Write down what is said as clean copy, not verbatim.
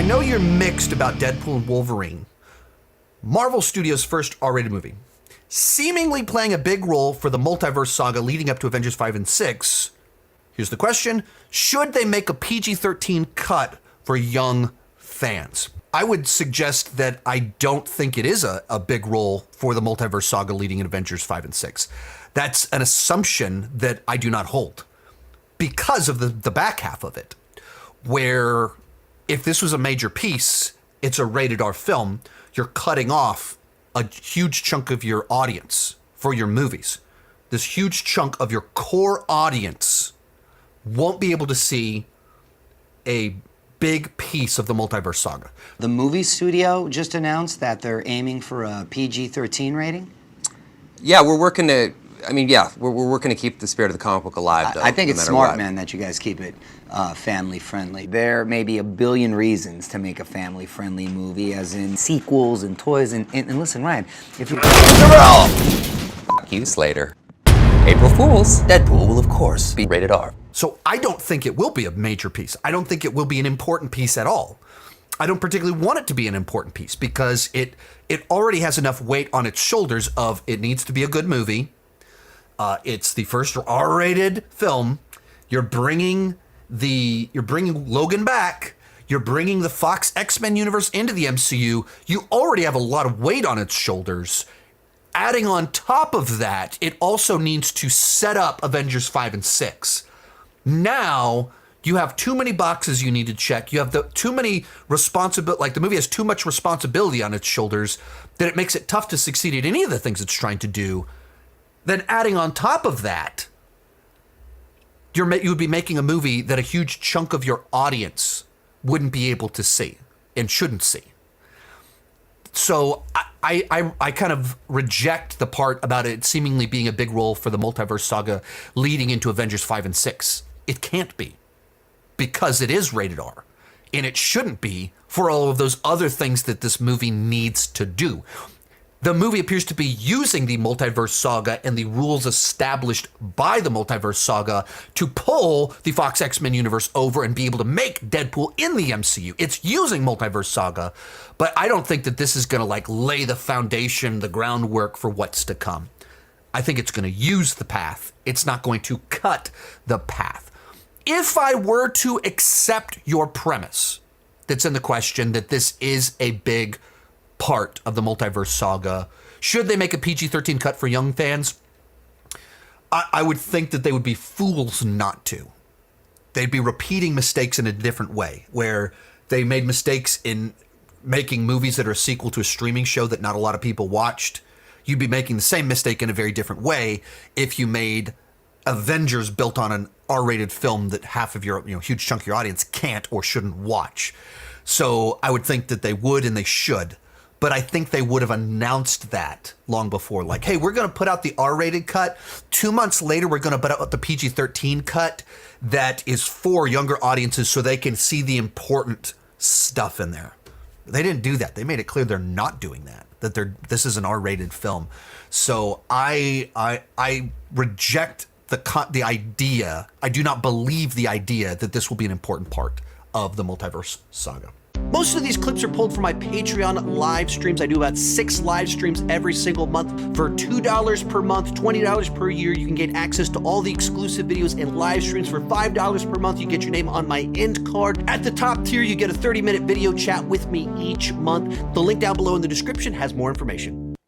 know you're mixed about Deadpool and Wolverine, Marvel Studios' first R-rated movie, seemingly playing a big role for the Multiverse Saga leading up to Avengers 5 and 6. Here's the question: should they make a PG-13 cut for young fans? I would suggest that I don't think it is a big role for the Multiverse Saga leading in Avengers 5 and 6. That's an assumption that I do not hold because of the back half of it, where if this was a major piece, it's a rated R film, you're cutting off a huge chunk of your audience for your movies. This huge chunk of your core audience won't be able to see a big piece of the Multiverse Saga. The movie studio just announced that they're aiming for a PG-13 rating? Yeah, we're working to, we're working to keep the spirit of the comic book alive, though, I think no it's matter smart, what. man, that you guys keep it family-friendly. There may be a billion reasons to make a family-friendly movie, as in sequels and toys, and listen, Ryan, if you... Fuck you, Slater. April Fools. Deadpool will, of course, be rated R. So I don't think it will be a major piece. I don't think it will be an important piece at all. I don't particularly want it to be an important piece because it already has enough weight on its shoulders of it needs to be a good movie. It's the first R-rated film. You're bringing Logan back. You're bringing the Fox X-Men universe into the MCU. You already have a lot of weight on its shoulders. Adding on top of that, it also needs to set up Avengers 5 and 6. Now, you have too many boxes you need to check. You have too many responsibility, like the movie has too much responsibility on its shoulders that it makes it tough to succeed at any of the things it's trying to do. Then adding on top of that, you would be making a movie that a huge chunk of your audience wouldn't be able to see and shouldn't see. So I kind of reject the part about it seemingly being a big role for the Multiverse Saga leading into Avengers 5 and 6. It can't be, because it is rated R, and it shouldn't be for all of those other things that this movie needs to do. The movie appears to be using the Multiverse Saga and the rules established by the Multiverse Saga to pull the Fox X-Men universe over and be able to make Deadpool in the MCU. It's using Multiverse Saga, but I don't think that this is going to lay the foundation, the groundwork for what's to come. I think it's going to use the path. It's not going to cut the path. If I were to accept your premise that's in the question that this is a big part of the Multiverse Saga, should they make a PG-13 cut for young fans? I would think that they would be fools not to. They'd be repeating mistakes in a different way, where they made mistakes in making movies that are a sequel to a streaming show that not a lot of people watched. You'd be making the same mistake in a very different way if you made Avengers built on an R-rated film that half of your huge chunk of your audience can't or shouldn't watch. So I would think that they would and they should. But I think they would have announced that long before. Like, hey, we're going to put out the R-rated cut. 2 months later, we're going to put out the PG-13 cut that is for younger audiences so they can see the important stuff in there. They didn't do that. They made it clear they're not doing that, this is an R-rated film. So I reject the idea. I do not believe the idea that this will be an important part of the Multiverse Saga. Most of these clips are pulled from my Patreon live streams. I do about 6 live streams every single month. For $2 per month, $20 per year, you can get access to all the exclusive videos and live streams. For $5 per month, you get your name on my end card. At the top tier, you get a 30-minute video chat with me each month. The link down below in the description has more information.